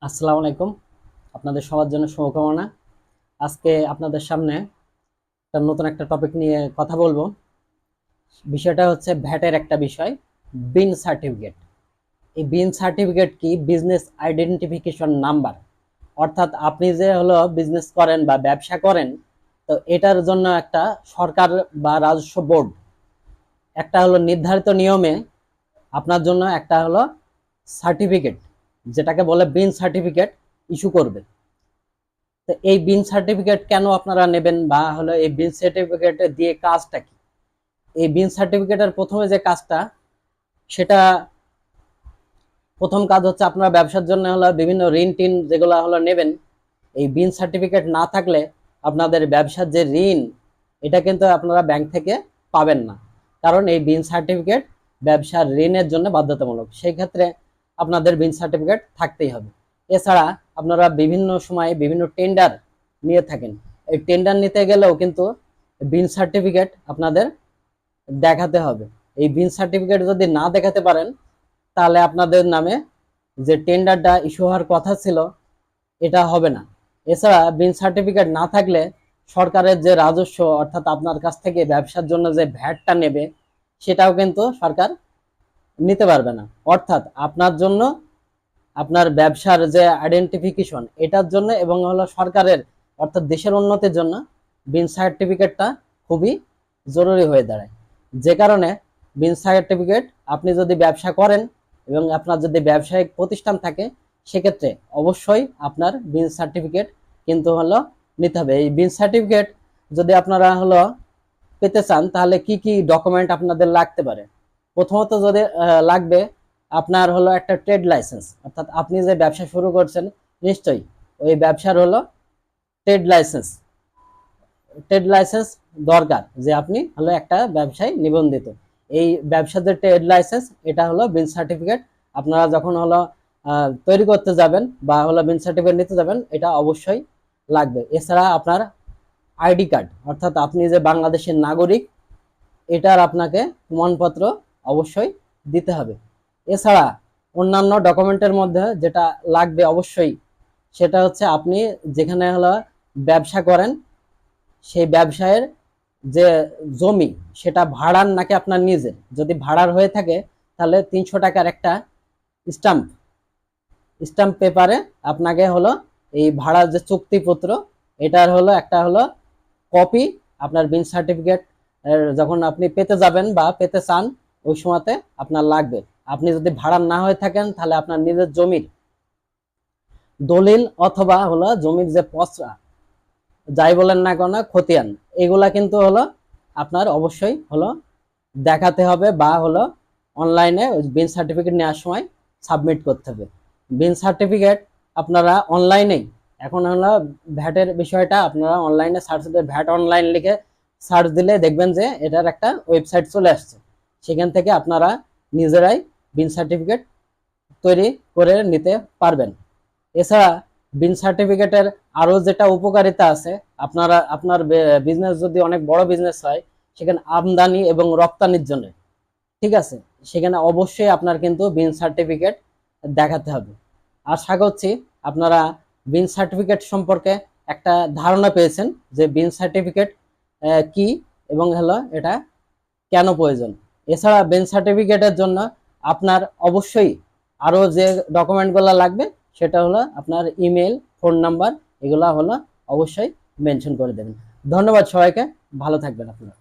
আসসালামু আলাইকুম। আপনাদের সবার জন্য শুভকামনা। আজকে আপনাদের সামনে নতুন একটা টপিক নিয়ে কথা বলবো। বিষয়টা হচ্ছে ভ্যাটের একটা বিষয়, বিন সার্টিফিকেট। এই বিন সার্টিফিকেট কি? Business identification number. অর্থাৎ আপনি যে বিজনেস করেন বা ব্যবসা করেন, তো এটার জন্য একটা সরকার বা রাজস্ব বোর্ড একটা নির্ধারিত নিয়মে আপনার জন্য একটা সার্টিফিকেট, যেটাকে বলে বিন সার্টিফিকেট, ইস্যু করবে। তো এই বিন সার্টিফিকেট কেন আপনারা নেবেন, বা এই বিন সার্টিফিকেট দিয়ে কাজটা কি? এই বিন সার্টিফিকেটের প্রথমে যে কাজটা, সেটা প্রথম কাজ হচ্ছে আপনারা ব্যবসার জন্য বিভিন্ন ঋণ টিন যেগুলো নেবেন, এই বিন সার্টিফিকেট না থাকলে আপনাদের ব্যবসার যে ঋণ, এটা কিন্তু আপনারা ব্যাংক থেকে পাবেন না। কারণ এই বিন সার্টিফিকেট ব্যবসার ঋণের জন্য বাধ্যতামূলক। সেই ক্ষেত্রে আপনাদের বিন সার্টিফিকেট থাকতেই হবে। এছাড়া আপনারা বিভিন্ন সময় বিভিন্ন টেন্ডার নিয়ে থাকেন। এই টেন্ডার নিতে গেলেও কিন্তু বিন সার্টিফিকেট আপনাদের দেখাতে হবে। এই বিন সার্টিফিকেট যদি না দেখাতে পারেন, তাহলে আপনাদের নামে যে টেন্ডারটা ইস্যু হওয়ার কথা ছিল, এটা হবে না। এছাড়া বিন সার্টিফিকেট না থাকলে সরকারের যে রাজস্ব, অর্থাৎ আপনার কাছ থেকে ব্যবসার জন্য যে ভ্যাটটা নেবে, সেটাও কিন্তু সরকার নিতে পারবে না। অর্থাৎ আপনার জন্য, আপনার ব্যবসার যে আইডেন্টিফিকেশন, এটার জন্য এবং সরকারের, অর্থাৎ দেশের উন্নতির জন্য বিন সার্টিফিকেটটা খুবই জরুরি হয়ে দাঁড়ায়। যে কারণে বিন সার্টিফিকেট, আপনি যদি ব্যবসা করেন এবং আপনার যদি ব্যবসায়িক প্রতিষ্ঠান থাকে, সেক্ষেত্রে অবশ্যই আপনার বিন সার্টিফিকেট কিন্তু নিতে হবে। এই বিন সার্টিফিকেট যদি আপনারা পেতে চান, তাহলে কি কি ডকুমেন্ট আপনাদের লাগতে পারে? প্রথমত যদি লাগবে আপনার একটা ট্রেড লাইসেন্স। অর্থাৎ আপনি যে ব্যবসা শুরু করছেন, নিশ্চয়ই ওই ব্যবসার ট্রেড লাইসেন্স ট্রেড লাইসেন্স দরকার, যে আপনি একটা ব্যবসায় নিবন্ধিত। এই ব্যবসার যে ট্রেড লাইসেন্স, এটা বিন সার্টিফিকেট আপনারা যখন তৈরি করতে যাবেন বা বিন সার্টিফিকেট নিতে যাবেন, এটা অবশ্যই লাগবে। এছাড়া আপনার আইডি কার্ড, অর্থাৎ আপনি যে বাংলাদেশের নাগরিক, এটার আপনাকে প্রমাণপত্র অবশ্যই দিতে হবে। এছাড়া অন্যান্য ডকুমেন্টের মধ্যে যেটা লাগবে অবশ্যই, সেটা হচ্ছে আপনি যেখানে ব্যবসা করেন, সেই ব্যবসায়ের যে জমি, সেটা ভাড়ার নাকি আপনার নিজের। যদি ভাড়ার হয়ে থাকে, তাহলে 300 টাকার একটা স্টাম্প স্টাম্প পেপারে আপনাকে এই ভাড়ার যে চুক্তিপত্র, এটার একটা কপি আপনার বিন সার্টিফিকেট যখন আপনি পেতে যাবেন বা পেতে চান, ওই সময়তে আপনার লাগবে। আপনি যদি ভাড়া না হয়ে থাকেন, তাহলে আপনার নিজের জমির দলিল অথবা জমির যে পচরা, যাই বলেন না কেন, খতিয়ান, এগুলা কিন্তু আপনার অবশ্যই দেখাতে হবে, বা অনলাইনে বিন সার্টিফিকেট নেওয়ার সময় সাবমিট করতে হবে। বিন সার্টিফিকেট আপনারা অনলাইনেই, এখন ভ্যাটের বিষয়টা আপনারা অনলাইনে সার্চ দিলে, ভ্যাট অনলাইন লিখে সার্চ দিলে দেখবেন যে এটার একটা ওয়েবসাইট চলে আসছে। সেখান থেকে আপনারা নিজেরাই বিন সার্টিফিকেট তৈরি করে নিতে পারবেন। এছাড়া বিন সার্টিফিকেটের আরো যেটা উপকারিতা আছে, আপনার বিজনেস যদি অনেক বড় বিজনেস হয়, সেখানে আমদানি এবং রপ্তানির জন্য, ঠিক আছে, সেখানে অবশ্যই আপনার কিন্তু বিন সার্টিফিকেট দেখাতে হবে। আশা করছি আপনারা বিন সার্টিফিকেট সম্পর্কে একটা ধারণা পেয়েছেন, যে বিন সার্টিফিকেট কি এবং এটা কেন প্রয়োজন। এছাড়া বিন সার্টিফিকেটের জন্য আপনার অবশ্যই আরো যে ডকুমেন্টগুলো লাগবে, সেটা আপনার ইমেল, ফোন নাম্বার, এগুলা অবশ্যই মেনশন করে দেবেন। ধন্যবাদ সবাইকে, ভালো থাকবেন আপনারা।